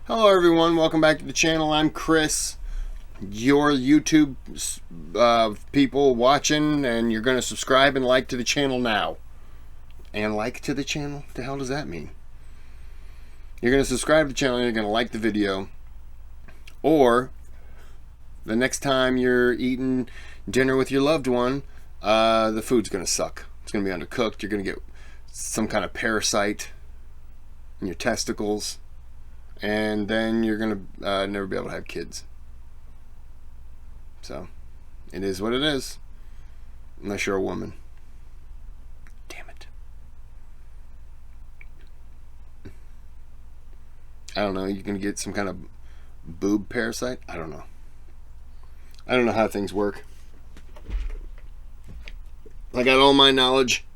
Hello everyone, welcome back to the channel. I'm Kris, your YouTube people watching, and you're going to subscribe and like to the channel now. And like to the channel? What the hell does that mean? You're going to subscribe to the channel and you're going to like the video. Or, the next time you're eating dinner with your loved one, the food's going to suck. It's going to be undercooked. You're going to get some kind of parasite in your testicles. And then you're going to never be able to have kids. So, it is what it is. Unless you're a woman. Damn it. I don't know. You're going to get some kind of boob parasite? I don't know. I don't know how things work. I got all my knowledge.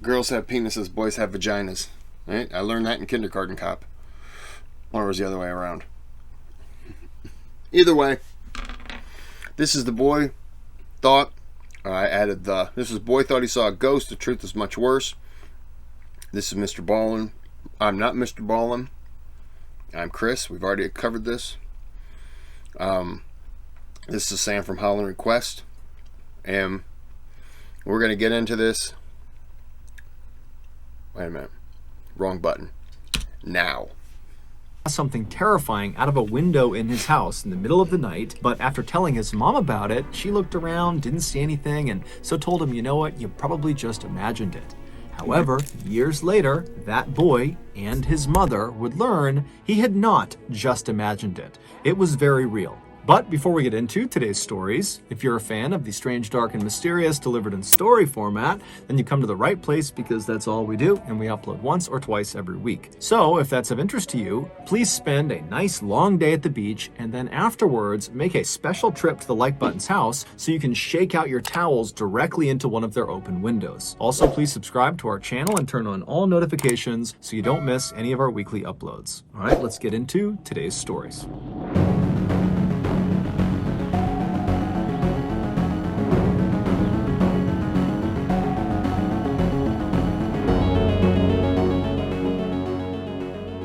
Girls have penises, boys have vaginas. Right? I learned that in kindergarten cop. Or it was the other way around. Either way, this is the boy thought, I added the, this is boy thought he saw a ghost, the truth is much worse. This is Mr. Ballen. I'm not Mr. Ballen. I'm Kris. We've already covered this. This is Sam from Holland Request. And we're going to get into this. Wait a minute. Wrong button. Now. Something terrifying out of a window in his house in the middle of the night, but after telling his mom about it, she looked around, didn't see anything, and so told him, you know what, you probably just imagined it. However, years later, that boy and his mother would learn he had not just imagined it. It was very real. But before we get into today's stories, if you're a fan of the strange, dark, and mysterious delivered in story format, then you come to the right place because that's all we do, and we upload once or twice every week. So if that's of interest to you, please spend a nice long day at the beach, and then afterwards make a special trip to the Like Button's house so you can shake out your towels directly into one of their open windows. Also, please subscribe to our channel and turn on all notifications so you don't miss any of our weekly uploads. All right, let's get into today's stories.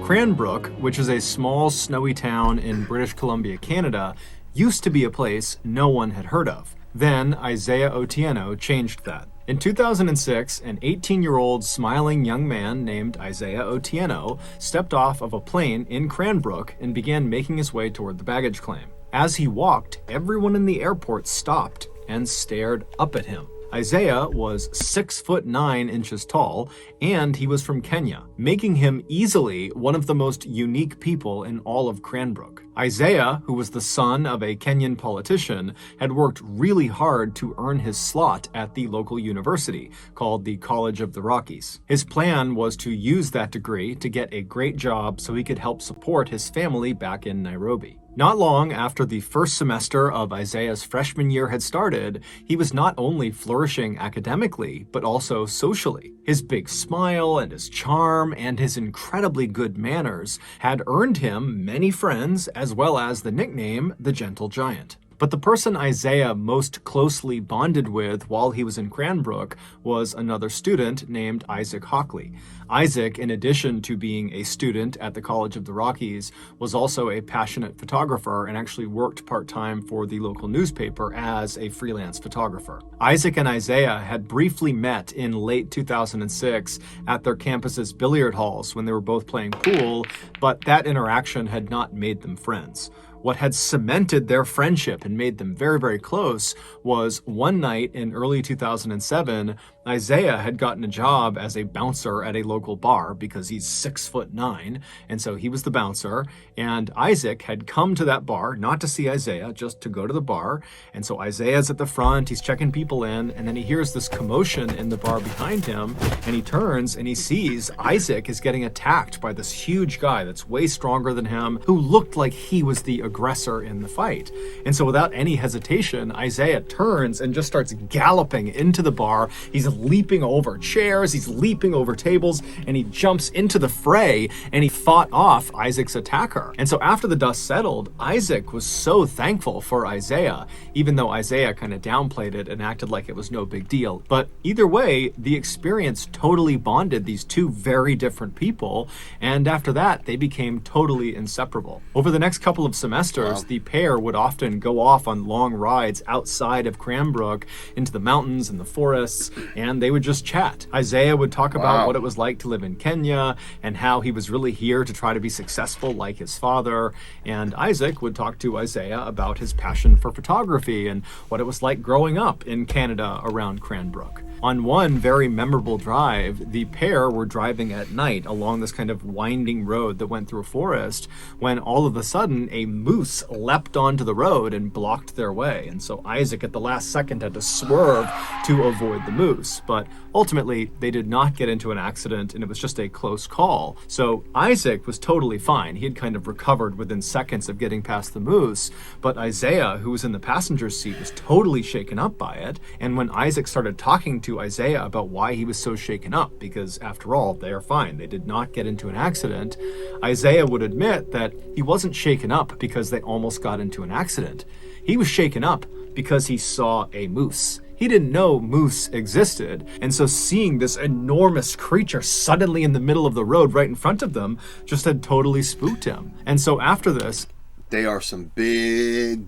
Cranbrook, which is a small snowy town in British Columbia, Canada, used to be a place no one had heard of. Then Isaiah Otieno changed that. In 2006, an 18-year-old smiling young man named Isaiah Otieno stepped off of a plane in Cranbrook and began making his way toward the baggage claim. As he walked, everyone in the airport stopped and stared up at him. Isaiah was 6'9" tall, and he was from Kenya, making him easily one of the most unique people in all of Cranbrook. Isaiah, who was the son of a Kenyan politician, had worked really hard to earn his slot at the local university, called the College of the Rockies. His plan was to use that degree to get a great job so he could help support his family back in Nairobi. Not long after the first semester of Isaiah's freshman year had started, he was not only flourishing academically, but also socially. His big smile and his charm and his incredibly good manners had earned him many friends, as well as the nickname the Gentle Giant. But the person Isaiah most closely bonded with while he was in Cranbrook was another student named Isaac Hockley. Isaac, in addition to being a student at the College of the Rockies, was also a passionate photographer and actually worked part-time for the local newspaper as a freelance photographer. Isaac and Isaiah had briefly met in late 2006 at their campus's billiard halls when they were both playing pool, but that interaction had not made them friends. What had cemented their friendship and made them very, very close was one night in early 2007, Isaiah had gotten a job as a bouncer at a local bar because he's 6'9", and so he was the bouncer, and Isaac had come to that bar, not to see Isaiah, just to go to the bar, and so Isaiah's at the front, he's checking people in, and then he hears this commotion in the bar behind him, and he turns and he sees Isaac is getting attacked by this huge guy that's way stronger than him, who looked like he was the aggressor in the fight. And so without any hesitation, Isaiah turns and just starts galloping into the bar. He's leaping over chairs, he's leaping over tables, and he jumps into the fray, and he fought off Isaac's attacker. And so after the dust settled, Isaac was so thankful for Isaiah, even though Isaiah kind of downplayed it and acted like it was no big deal. But either way, the experience totally bonded these two very different people, and after that, they became totally inseparable. Over the next couple of semesters, the pair would often go off on long rides outside of Cranbrook into the mountains and the forests, and they would just chat. Isaiah would talk about what it was like to live in Kenya and how he was really here to try to be successful like his father, and Isaac would talk to Isaiah about his passion for photography and what it was like growing up in Canada around Cranbrook. On one very memorable drive, the pair were driving at night along this kind of winding road that went through a forest when all of a sudden a moose leapt onto the road and blocked their way. And so Isaac at the last second had to swerve to avoid the moose. But ultimately, they did not get into an accident and it was just a close call. So Isaac was totally fine. He had kind of recovered within seconds of getting past the moose. But Isaiah, who was in the passenger seat, was totally shaken up by it. And when Isaac started talking to Isaiah about why he was so shaken up, because after all, they are fine. They did not get into an accident. Isaiah would admit that he wasn't shaken up because they almost got into an accident. He was shaken up because he saw a moose. He didn't know moose existed, and so seeing this enormous creature suddenly in the middle of the road right in front of them just had totally spooked him. And so after this, they are some big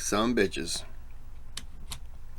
some bitches.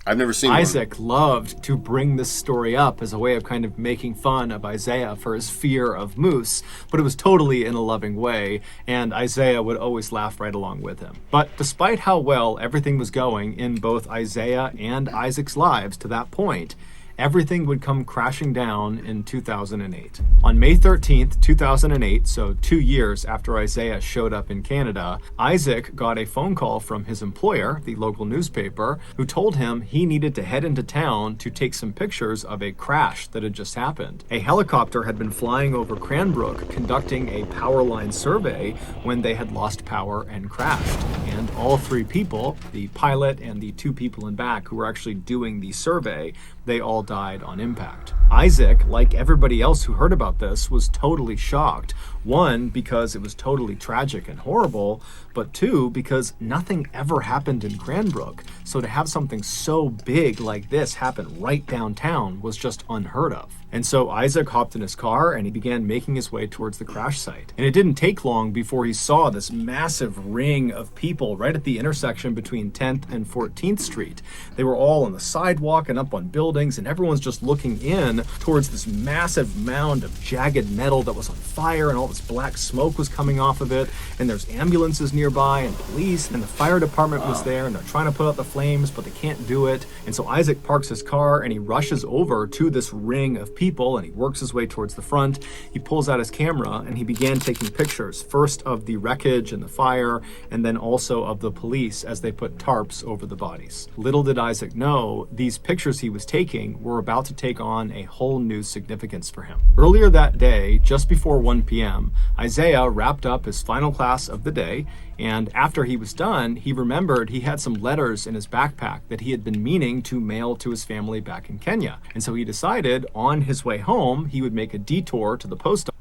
I've never seen Isaac loved to bring this story up as a way of kind of making fun of Isaiah for his fear of moose, but it was totally in a loving way, and Isaiah would always laugh right along with him. But despite how well everything was going in both Isaiah and Isaac's lives to that point, everything would come crashing down in 2008. On May 13th, 2008, so 2 years after Isaiah showed up in Canada, Isaac got a phone call from his employer, the local newspaper, who told him he needed to head into town to take some pictures of a crash that had just happened. A helicopter had been flying over Cranbrook conducting a power line survey when they had lost power and crashed. And all three people, the pilot and the two people in back who were actually doing the survey, they all died on impact. Isaac, like everybody else who heard about this, was totally shocked. One, because it was totally tragic and horrible, but two, because nothing ever happened in Cranbrook. So to have something so big like this happen right downtown was just unheard of. And so Isaac hopped in his car and he began making his way towards the crash site. And it didn't take long before he saw this massive ring of people right at the intersection between 10th and 14th Street. They were all on the sidewalk and up on buildings, and everyone's just looking in towards this massive mound of jagged metal that was on fire, and all this black smoke was coming off of it. And there's ambulances nearby and police, and the fire department was there, and they're trying to put out the flames, but they can't do it. And so Isaac parks his car and he rushes over to this ring of people, and he works his way towards the front. He pulls out his camera and he began taking pictures, first of the wreckage and the fire, and then also of the police as they put tarps over the bodies. Little did Isaac know, these pictures he was taking were about to take on a whole new significance for him. Earlier that day, just before 1 p.m., Isaiah wrapped up his final class of the day, and after he was done, he remembered he had some letters in his backpack that he had been meaning to mail to his family back in Kenya. And so he decided on his way home, he would make a detour to the post office.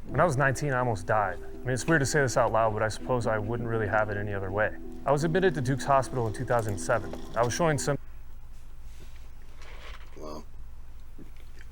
When I was 19, I almost died. I mean, it's weird to say this out loud, but I suppose I wouldn't really have it any other way. I was admitted to Duke's Hospital in 2007. I was showing some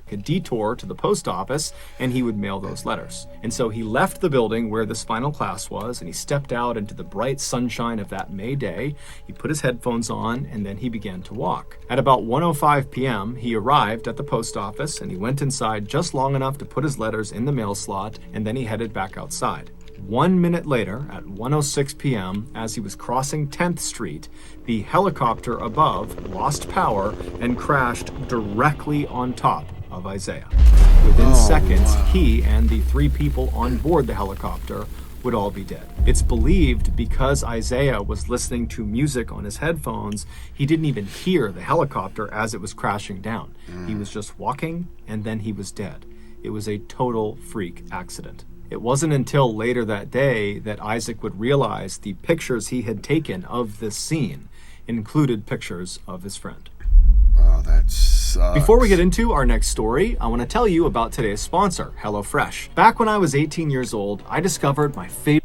a detour to the post office, and he would mail those letters. And so he left the building where this final class was, and he stepped out into the bright sunshine of that May day. He put his headphones on, and then he began to walk. At about 1:05 p.m., he arrived at the post office, and he went inside just long enough to put his letters in the mail slot, and then he headed back outside. 1 minute later, at 1:06 p.m., as he was crossing 10th Street, the helicopter above lost power and crashed directly on top of Isaiah. Within seconds, he and the three people on board the helicopter would all be dead. It's believed because Isaiah was listening to music on his headphones, he didn't even hear the helicopter as it was crashing down. He was just walking, and then he was dead. It was a total freak accident. It wasn't until later that day that Isaac would realize the pictures he had taken of this scene included pictures of his friend. sucks. Before we get into our next story, I want to tell you about today's sponsor, HelloFresh. Back when I was 18 years old, I discovered my favorite.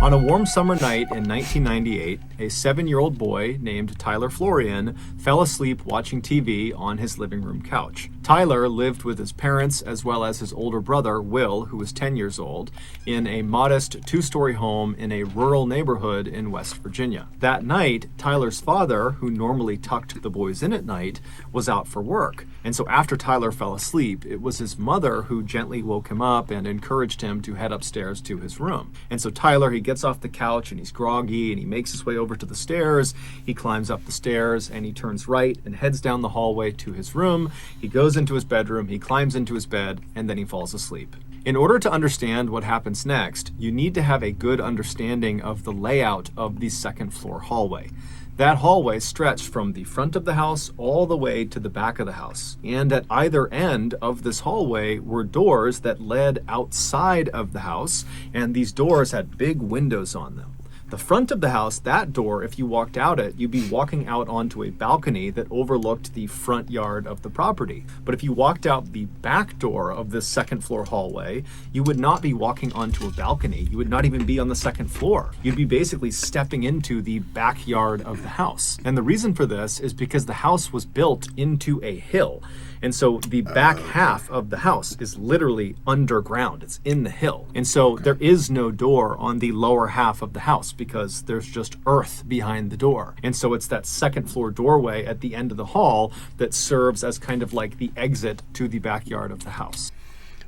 On a warm summer night in 1998, a 7-year-old boy named Tyler Florian fell asleep watching TV on his living room couch. Tyler lived with his parents as well as his older brother, Will, who was 10 years old, in a modest 2-story home in a rural neighborhood in West Virginia. That night, Tyler's father, who normally tucked the boys in at night, was out for work. And so after Tyler fell asleep, it was his mother who gently woke him up and encouraged him to head upstairs to his room. And so Tyler, he gets off the couch and he's groggy and he makes his way over to the stairs. He climbs up the stairs and he turns right and heads down the hallway to his room. He goes into his bedroom, he climbs into his bed, and then he falls asleep. In order to understand what happens next, you need to have a good understanding of the layout of the second floor hallway. That hallway stretched from the front of the house all the way to the back of the house. And at either end of this hallway were doors that led outside of the house, and these doors had big windows on them. The front of the house, that door, if you walked out it, you'd be walking out onto a balcony that overlooked the front yard of the property. But if you walked out the back door of this second floor hallway, you would not be walking onto a balcony. You would not even be on the second floor. You'd be basically stepping into the backyard of the house. And the reason for this is because the house was built into a hill. And so the back half of the house is literally underground. It's in the hill. And so there is no door on the lower half of the house because there's just earth behind the door. And so it's that second floor doorway at the end of the hall that serves as kind of like the exit to the backyard of the house.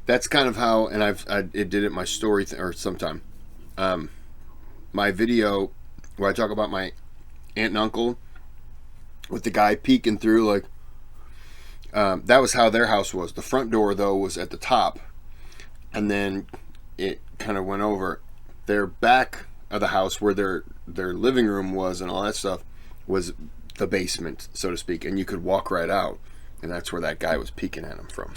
That's kind of how, and I did it in my story or sometime. My video where I talk about my aunt and uncle with the guy peeking through, like, that was how their house was. The front door, though, was at the top, and then it kind of went over. Their back of the house, where their living room was and all that stuff, was the basement, so to speak, and you could walk right out, and that's where that guy was peeking at him from.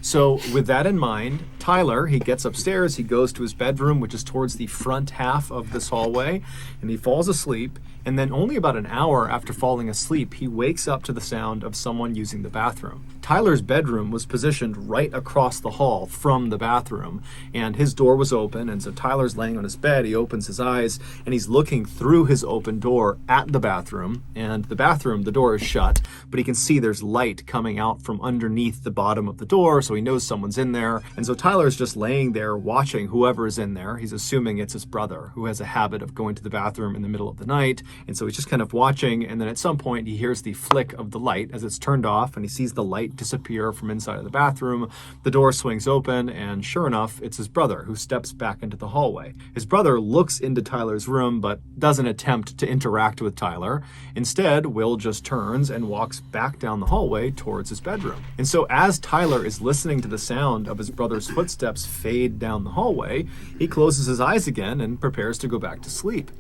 So with that in mind, Tyler, he gets upstairs, he goes to his bedroom, which is towards the front half of this hallway, and he falls asleep. And then only about an hour after falling asleep, he wakes up to the sound of someone using the bathroom. Tyler's bedroom was positioned right across the hall from the bathroom, and his door was open. And so Tyler's laying on his bed, he opens his eyes, and he's looking through his open door at the bathroom. And the bathroom, the door is shut, but he can see there's light coming out from underneath the bottom of the door, so he knows someone's in there. And so Tyler's just laying there watching whoever is in there. He's assuming it's his brother, who has a habit of going to the bathroom in the middle of the night. And so he's just kind of watching, and then at some point he hears the flick of the light as it's turned off, and he sees the light disappear from inside of the bathroom. The door swings open, and sure enough, it's his brother who steps back into the hallway. His brother looks into Tyler's room, but doesn't attempt to interact with Tyler. Instead, Will just turns and walks back down the hallway towards his bedroom. And so as Tyler is listening to the sound of his brother's footsteps fade down the hallway, he closes his eyes again and prepares to go back to sleep.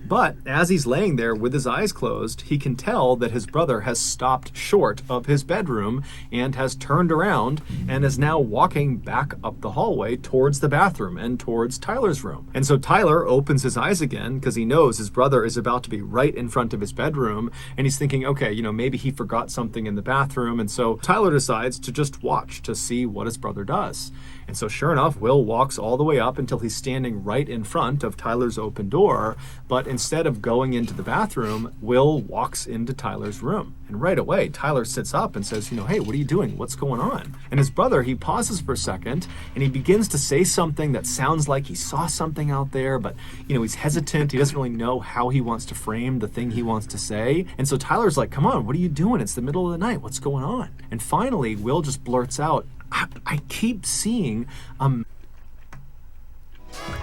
But as he's laying there with his eyes closed, he can tell that his brother has stopped short of his bedroom and has turned around and is now walking back up the hallway towards the bathroom and towards Tyler's room. And so Tyler opens his eyes again because he knows his brother is about to be right in front of his bedroom, and he's thinking, okay, maybe he forgot something in the bathroom. And so Tyler decides to just watch to see what his brother does. And so sure enough, Will walks all the way up until he's standing right in front of Tyler's open door. But instead of going into the bathroom, Will walks into Tyler's room. And right away, Tyler sits up and says, hey, what are you doing? What's going on? And his brother, he pauses for a second and he begins to say something that sounds like he saw something out there, but he's hesitant. He doesn't really know how he wants to frame the thing he wants to say. And so Tyler's like, come on, what are you doing? It's the middle of the night. What's going on? And finally, Will just blurts out, I keep seeing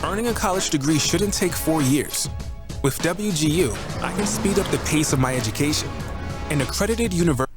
Earning a college degree shouldn't take 4 years. With WGU, I can speed up the pace of my education. An accredited university.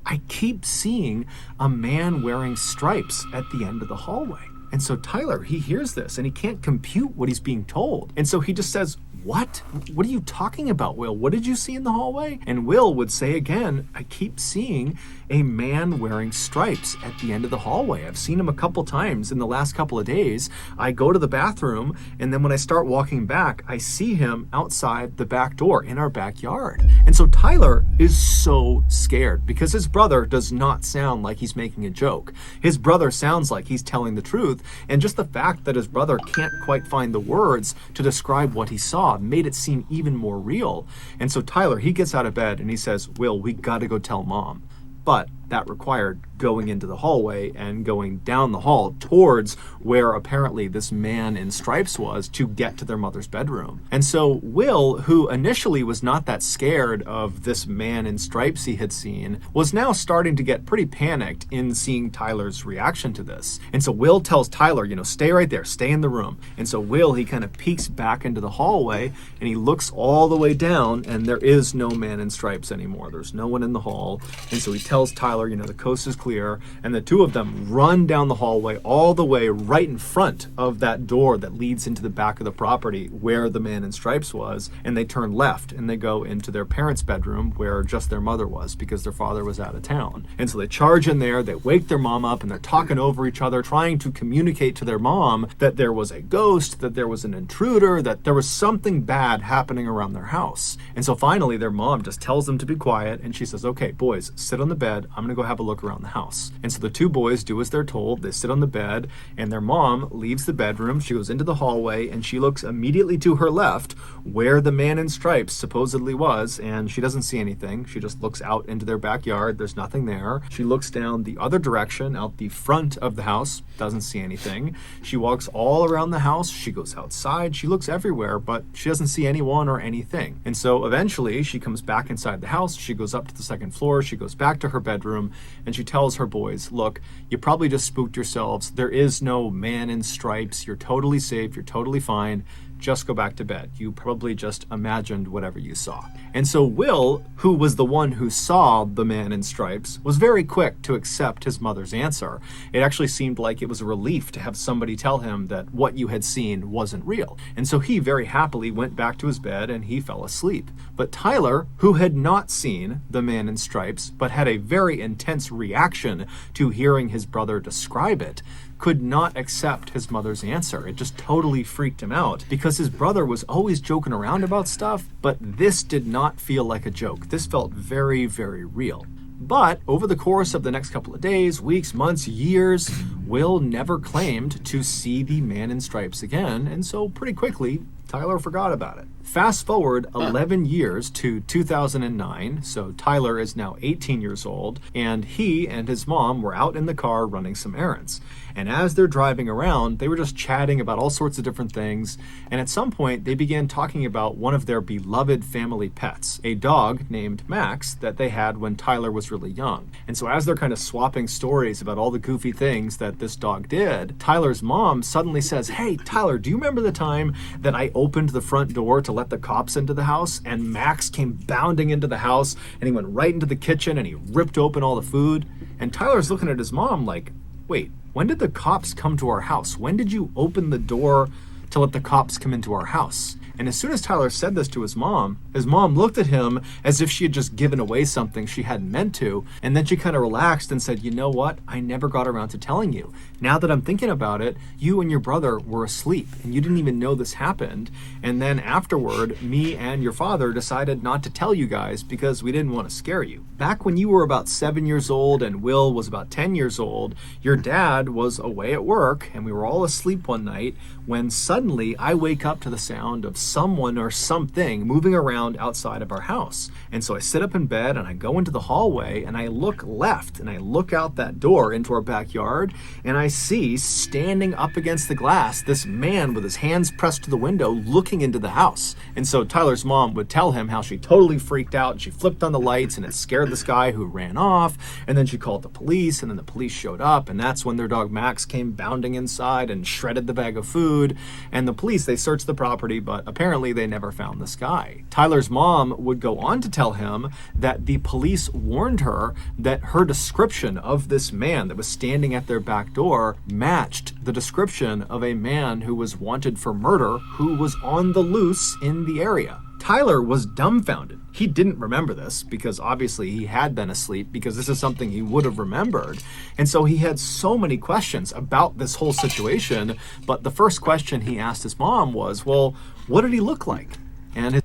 I keep seeing a man wearing stripes at the end of the hallway. And so Tyler, he hears this and he can't compute what he's being told. And so he just says, what? What are you talking about, Will? What did you see in the hallway? And Will would say again, I keep seeing a man wearing stripes at the end of the hallway. I've seen him a couple times in the last couple of days. I go to the bathroom, and then when I start walking back, I see him outside the back door in our backyard. And so Tyler is so scared because his brother does not sound like he's making a joke. His brother sounds like he's telling the truth, and just the fact that his brother can't quite find the words to describe what he saw made it seem even more real. And so Tyler, he gets out of bed and he says, Will, we gotta go tell Mom. But that required going into the hallway and going down the hall towards where apparently this man in stripes was to get to their mother's bedroom. And so Will, who initially was not that scared of this man in stripes he had seen, was now starting to get pretty panicked in seeing Tyler's reaction to this. And so Will tells Tyler, stay right there, stay in the room. And so Will, he kind of peeks back into the hallway and he looks all the way down, and there is no man in stripes anymore. There's no one in the hall. And so he tells Tyler, the coast is clear, and the two of them run down the hallway all the way right in front of that door that leads into the back of the property where the man in stripes was, and they turn left and they go into their parents' bedroom where just their mother was because their father was out of town. And so they charge in there, they wake their mom up, and they're talking over each other, trying to communicate to their mom that there was a ghost, that there was an intruder, that there was something bad happening around their house. And so finally their mom just tells them to be quiet, and she says, okay, boys, sit on the bed, I'm gonna go have a look around the house. And so the two boys do as they're told. They sit on the bed, and their mom leaves the bedroom. She goes into the hallway, and she looks immediately to her left where the man in stripes supposedly was, and she doesn't see anything. She just looks out into their backyard. There's nothing there. She looks down the other direction, out the front of the house, doesn't see anything. She walks all around the house. She goes outside. She looks everywhere, but she doesn't see anyone or anything. And so eventually she comes back inside the house. She goes up to the second floor. She goes back to her bedroom, and she tells her boys, look, you probably just spooked yourselves. There is no man in stripes. You're totally safe. You're totally fine. Just go back to bed. You probably just imagined whatever you saw. And so Will, who was the one who saw the man in stripes, was very quick to accept his mother's answer. It actually seemed like it was a relief to have somebody tell him that what you had seen wasn't real. And so he very happily went back to his bed and he fell asleep. But Tyler, who had not seen the man in stripes, but had a very intense reaction to hearing his brother describe it, could not accept his mother's answer. It just totally freaked him out because his brother was always joking around about stuff, but this did not feel like a joke. This felt very, very real. But over the course of the next couple of days, weeks, months, years, Will never claimed to see the man in stripes again, and so pretty quickly, Tyler forgot about it. Fast forward 11 years to 2009, so Tyler is now 18 years old, and he and his mom were out in the car running some errands. And as they're driving around, they were just chatting about all sorts of different things, and at some point they began talking about one of their beloved family pets, a dog named Max that they had when Tyler was really young. And so as they're kind of swapping stories about all the goofy things that this dog did, Tyler's mom suddenly says, hey, Tyler, do you remember the time that I opened the front door to let the cops into the house, and Max came bounding into the house, and he went right into the kitchen and he ripped open all the food? And Tyler's looking at his mom like, wait, when did the cops come to our house? When did you open the door to let the cops come into our house? And as soon as Tyler said this to his mom looked at him as if she had just given away something she hadn't meant to, and then she kind of relaxed and said, you know what? I never got around to telling you. Now that I'm thinking about it, you and your brother were asleep, and you didn't even know this happened. And then afterward, me and your father decided not to tell you guys because we didn't want to scare you. Back when you were about 7 years old and Will was about 10 years old, your dad was away at work, and we were all asleep one night when suddenly I wake up to the sound of someone or something moving around outside of our house. And so I sit up in bed and I go into the hallway and I look left and I look out that door into our backyard, and I see standing up against the glass this man with his hands pressed to the window looking into the house. And so Tyler's mom would tell him how she totally freaked out and she flipped on the lights and it scared this guy who ran off, and then she called the police, and then the police showed up, and that's when their dog Max came bounding inside and shredded the bag of food. And the police, they searched the property, but Apparently, they never found this guy. Tyler's mom would go on to tell him that the police warned her that her description of this man that was standing at their back door matched the description of a man who was wanted for murder who was on the loose in the area. Tyler was dumbfounded. He didn't remember this because obviously he had been asleep, because this is something he would have remembered. And so he had so many questions about this whole situation. But the first question he asked his mom was, well, what did he look like? And his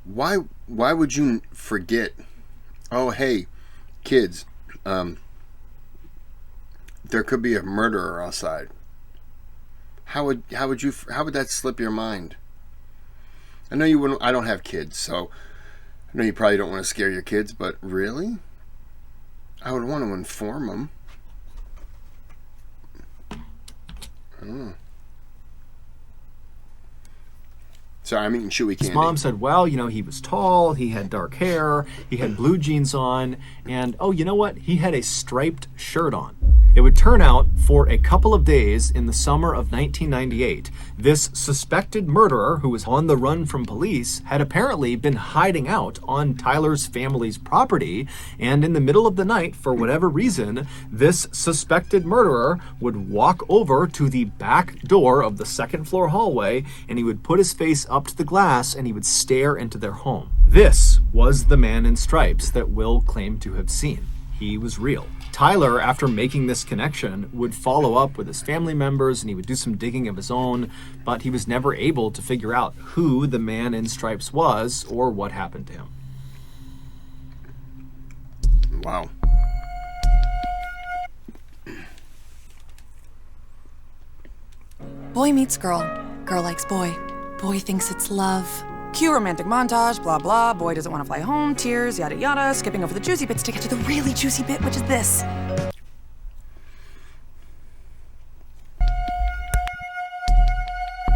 Why would you forget? Oh, hey, kids, there could be a murderer outside. How would that slip your mind? I know you wouldn't. I don't have kids, so I know you probably don't want to scare your kids, but really, I would want to inform them. Sorry, I'm eating chewy candy. His mom said, well, you know, he was tall, he had dark hair, he had blue jeans on, and oh, you know what? He had a striped shirt on. It would turn out, for a couple of days in the summer of 1998, this suspected murderer who was on the run from police had apparently been hiding out on Tyler's family's property, and in the middle of the night, for whatever reason, this suspected murderer would walk over to the back door of the second floor hallway, and he would put his face up to the glass and he would stare into their home. This was the man in stripes that Will claimed to have seen. He was real. Tyler, after making this connection, would follow up with his family members and he would do some digging of his own, but he was never able to figure out who the man in stripes was or what happened to him. Wow. Boy meets girl. Girl likes boy. Boy thinks it's love. Cue romantic montage, blah blah. Boy doesn't want to fly home, tears, yada yada. Skipping over the juicy bits to get to the really juicy bit, which is this.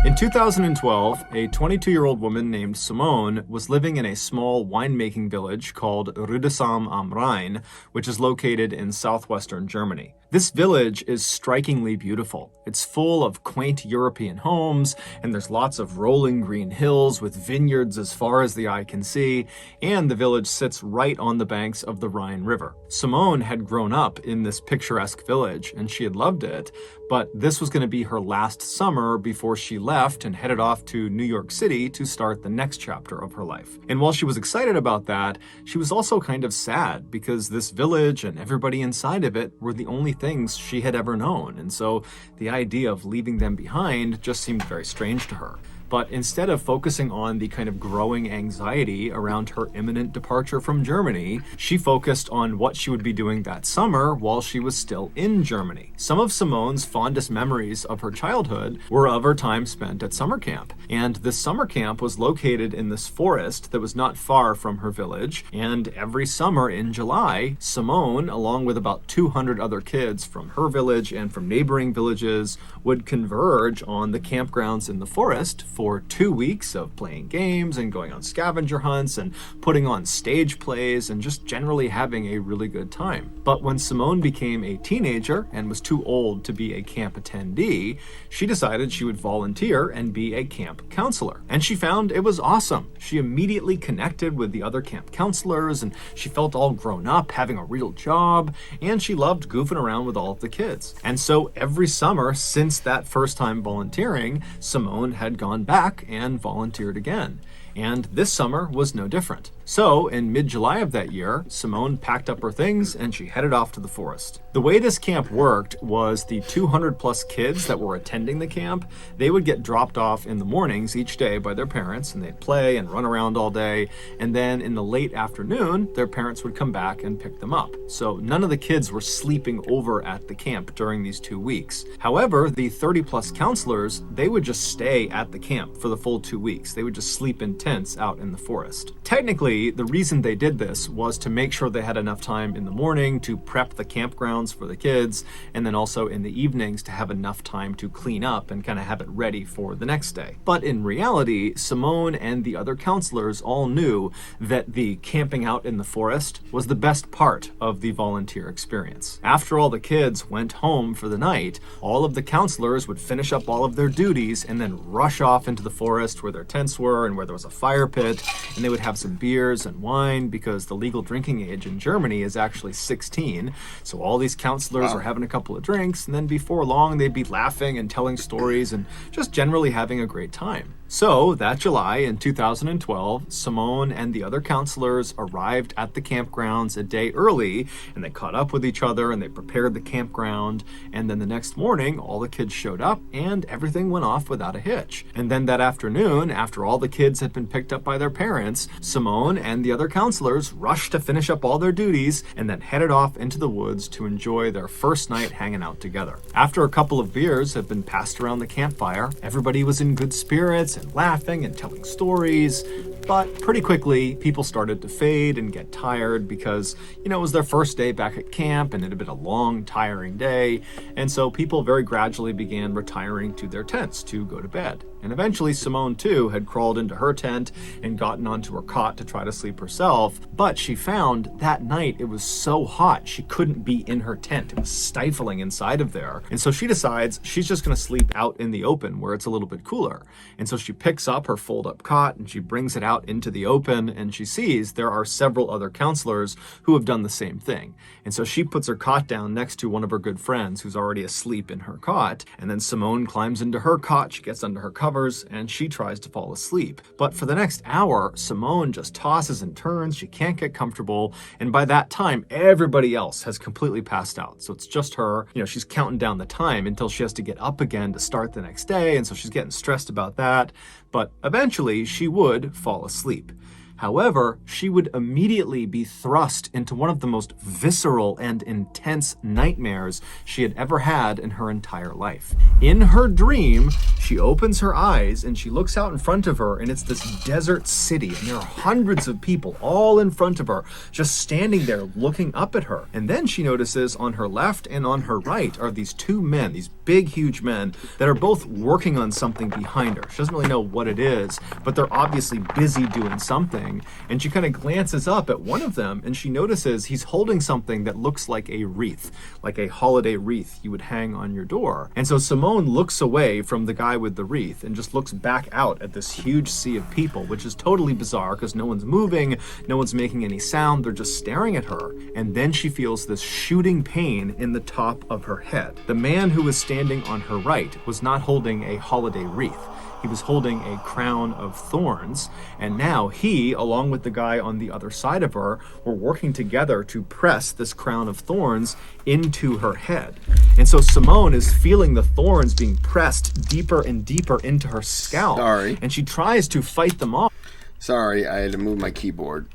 In 2012, a 22-year-old woman named Simone was living in a small winemaking village called Rüdesheim am Rhein, which is located in southwestern Germany. This village is strikingly beautiful. It's full of quaint European homes, and there's lots of rolling green hills with vineyards as far as the eye can see, and the village sits right on the banks of the Rhine River. Simone had grown up in this picturesque village, and she had loved it, but this was going to be her last summer before she left and headed off to New York City to start the next chapter of her life. And while she was excited about that, she was also kind of sad because this village and everybody inside of it were the only things she had ever known, and so the idea of leaving them behind just seemed very strange to her. But instead of focusing on the kind of growing anxiety around her imminent departure from Germany, she focused on what she would be doing that summer while she was still in Germany. Some of Simone's fondest memories of her childhood were of her time spent at summer camp. And this summer camp was located in this forest that was not far from her village. And every summer in July, Simone, along with about 200 other kids from her village and from neighboring villages, would converge on the campgrounds in the forest for 2 weeks of playing games and going on scavenger hunts and putting on stage plays and just generally having a really good time. But when Simone became a teenager and was too old to be a camp attendee, she decided she would volunteer and be a camp counselor. And she found it was awesome. She immediately connected with the other camp counselors and she felt all grown up, having a real job, and she loved goofing around with all of the kids. And so every summer since that first time volunteering, Simone had gone back and volunteered again. And this summer was no different. So in mid-July of that year, Simone packed up her things and she headed off to the forest. The way this camp worked was the 200 plus kids that were attending the camp, they would get dropped off in the mornings each day by their parents and they'd play and run around all day. And then in the late afternoon, their parents would come back and pick them up. So none of the kids were sleeping over at the camp during these 2 weeks. However, the 30 plus counselors, they would just stay at the camp for the full 2 weeks. They would just sleep in tents out in the forest. Technically, the reason they did this was to make sure they had enough time in the morning to prep the campgrounds for the kids, and then also in the evenings to have enough time to clean up and kind of have it ready for the next day. But in reality, Simone and the other counselors all knew that the camping out in the forest was the best part of the volunteer experience. After all the kids went home for the night, all of the counselors would finish up all of their duties and then rush off into the forest where their tents were and where there was a fire pit, and they would have some beers and wine because the legal drinking age in Germany is actually 16. So all these counselors are having a couple of drinks, and then before long they'd be laughing and telling stories and just generally having a great time. So that July in 2012, Simone and the other counselors arrived at the campgrounds a day early, and they caught up with each other and they prepared the campground. And then the next morning, all the kids showed up and everything went off without a hitch. And then that afternoon, after all the kids had been picked up by their parents, Simone and the other counselors rushed to finish up all their duties and then headed off into the woods to enjoy their first night hanging out together. After a couple of beers had been passed around the campfire, everybody was in good spirits and laughing and telling stories, but pretty quickly people started to fade and get tired because, it was their first day back at camp and it had been a long, tiring day, and so people very gradually began retiring to their tents to go to bed. And eventually Simone too had crawled into her tent and gotten onto her cot to try to sleep herself, but she found that night it was so hot she couldn't be in her tent. It was stifling inside of there. And so she decides she's just gonna sleep out in the open where it's a little bit cooler. And so she picks up her fold-up cot and she brings it out into the open, and she sees there are several other counselors who have done the same thing. And so she puts her cot down next to one of her good friends who's already asleep in her cot, and then Simone climbs into her cot, she gets under her covers, and she tries to fall asleep. But for the next hour, Simone just tosses and turns, she can't get comfortable, and by that time, everybody else has completely passed out. So it's just her, she's counting down the time until she has to get up again to start the next day, and so she's getting stressed about that. But eventually, she would fall asleep. However, she would immediately be thrust into one of the most visceral and intense nightmares she had ever had in her entire life. In her dream, she opens her eyes and she looks out in front of her, and it's this desert city, and there are hundreds of people all in front of her, just standing there looking up at her. And then she notices on her left and on her right are these two men, these big, huge men that are both working on something behind her. She doesn't really know what it is, but they're obviously busy doing something. And she kind of glances up at one of them and she notices he's holding something that looks like a wreath, like a holiday wreath you would hang on your door. And so Simone looks away from the guy with the wreath and just looks back out at this huge sea of people, which is totally bizarre because no one's moving, no one's making any sound, they're just staring at her. And then she feels this shooting pain in the top of her head. The man who was standing on her right was not holding a holiday wreath. He was holding a crown of thorns, and now he, along with the guy on the other side of her, were working together to press this crown of thorns into her head. And so Simone is feeling the thorns being pressed deeper and deeper into her scalp. Sorry. And she tries to fight them off. Sorry, I had to move my keyboard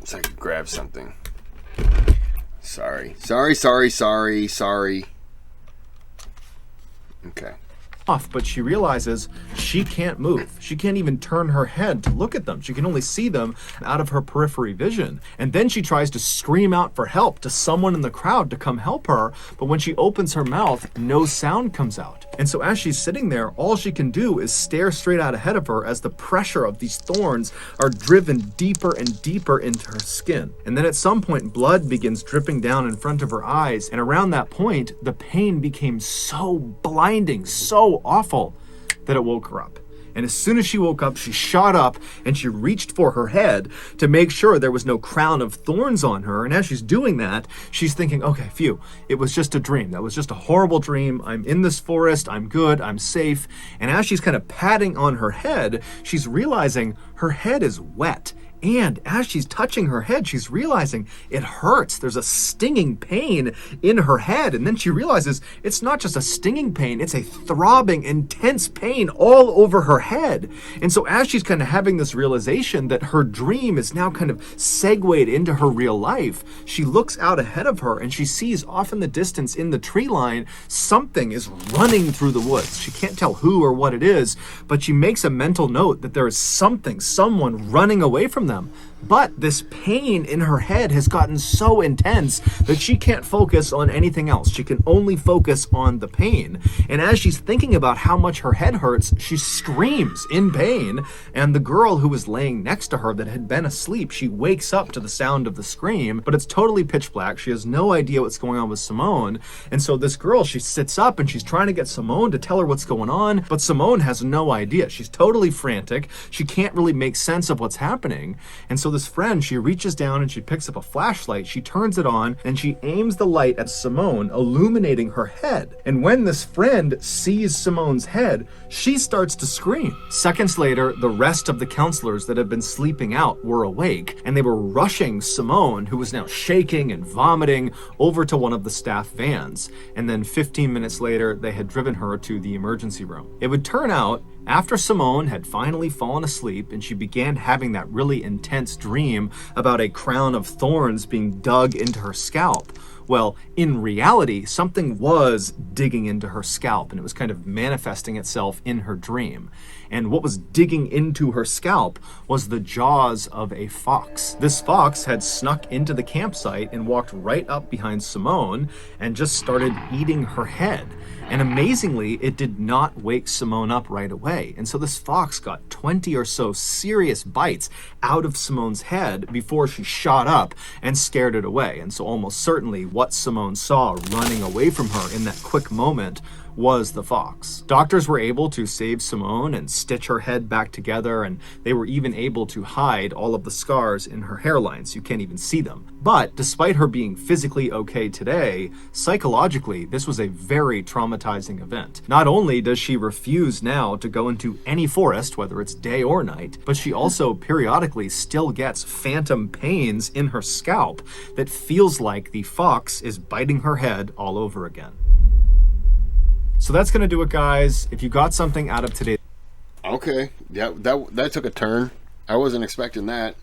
so I could grab something. Sorry. Okay. But she realizes she can't move. She can't even turn her head to look at them. She can only see them out of her periphery vision. And then she tries to scream out for help to someone in the crowd to come help her, but when she opens her mouth, no sound comes out. And so as she's sitting there, all she can do is stare straight out ahead of her as the pressure of these thorns are driven deeper and deeper into her skin. And then at some point, blood begins dripping down in front of her eyes, and around that point, the pain became so blinding, so awful, that it woke her up. And as soon as she woke up, she shot up and she reached for her head to make sure there was no crown of thorns on her. And as she's doing that, she's thinking, okay, phew, it was just a dream. That was just a horrible dream. I'm in this forest. I'm good. I'm safe. And as she's kind of patting on her head, she's realizing her head is wet. And as she's touching her head, she's realizing it hurts. There's a stinging pain in her head. And then she realizes it's not just a stinging pain, it's a throbbing, intense pain all over her head. And so as she's kind of having this realization that her dream is now kind of segued into her real life, she looks out ahead of her and she sees off in the distance in the tree line, something is running through the woods. She can't tell who or what it is, but she makes a mental note that there is someone running away from them. But this pain in her head has gotten so intense that she can't focus on anything else. She can only focus on the pain. And as she's thinking about how much her head hurts, she screams in pain. And the girl who was laying next to her that had been asleep, she wakes up to the sound of the scream, but it's totally pitch black. She has no idea what's going on with Simone. And so this girl, she sits up and she's trying to get Simone to tell her what's going on, but Simone has no idea. She's totally frantic. She can't really make sense of what's happening. And so this friend, she reaches down and she picks up a flashlight, she turns it on, and she aims the light at Simone, illuminating her head. And when this friend sees Simone's head, she starts to scream. Seconds later, the rest of the counselors that had been sleeping out were awake, and they were rushing Simone, who was now shaking and vomiting, over to one of the staff vans. And then 15 minutes later, they had driven her to the emergency room. It would turn out, after Simone had finally fallen asleep and she began having that really intense dream about a crown of thorns being dug into her scalp, well, in reality, something was digging into her scalp and it was kind of manifesting itself in her dream. And what was digging into her scalp was the jaws of a fox. This fox had snuck into the campsite and walked right up behind Simone and just started eating her head. And amazingly, it did not wake Simone up right away. And so this fox got 20 or so serious bites out of Simone's head before she shot up and scared it away. And so almost certainly what Simone saw running away from her in that quick moment was the fox. Doctors were able to save Simone and stitch her head back together, and they were even able to hide all of the scars in her hairline so you can't even see them. But despite her being physically okay today, psychologically, this was a very traumatizing event. Not only does she refuse now to go into any forest, whether it's day or night, but she also periodically still gets phantom pains in her scalp that feels like the fox is biting her head all over again. So that's going to do it, guys. If you got something out of today... Okay, yeah, that took a turn. I wasn't expecting that.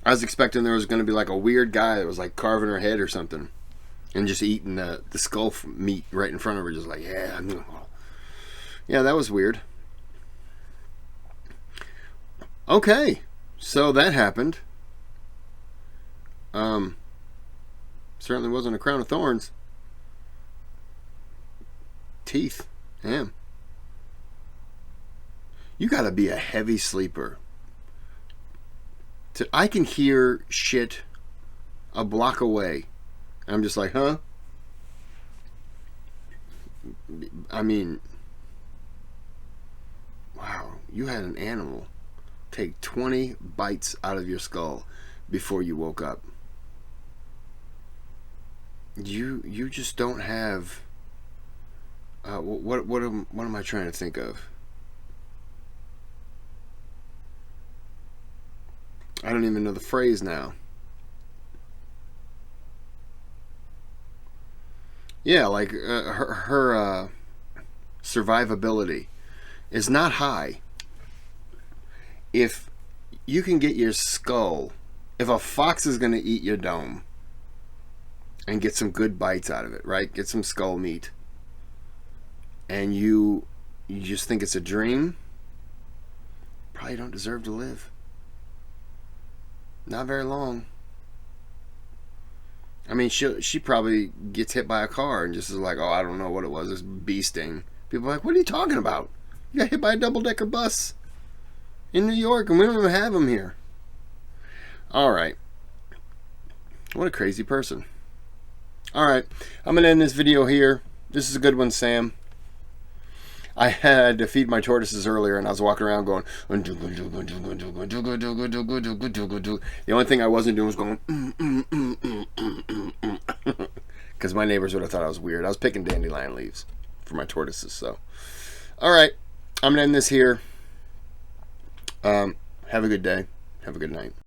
I was expecting there was going to be like a weird guy that was like carving her head or something and just eating the skull meat right in front of her, just like, yeah, that was weird. Okay, so that happened. Certainly wasn't a crown of thorns. Teeth. Damn. You gotta be a heavy sleeper. I can hear shit a block away. I'm just like, huh? I mean, wow. You had an animal take 20 bites out of your skull before you woke up. You just don't have... What am I trying to think of? I don't even know the phrase now. Yeah, like her survivability is not high. If you can get your skull, if a fox is going to eat your dome and get some good bites out of it, right? Get some skull meat. And you just think it's a dream, probably don't deserve to live. Not very long. I mean, she probably gets hit by a car and just is like, oh, I don't know what it was, this bee sting. People are like, what are you talking about? You got hit by a double-decker bus in New York and we don't even have them here. All right. What a crazy person. All right, I'm going to end this video here. This is a good one, Sam. I had to feed my tortoises earlier, and I was walking around going... The only thing I wasn't doing was going... Because my neighbors would have thought I was weird. I was picking dandelion leaves for my tortoises, so... Alright, I'm going to end this here. Have a good day. Have a good night.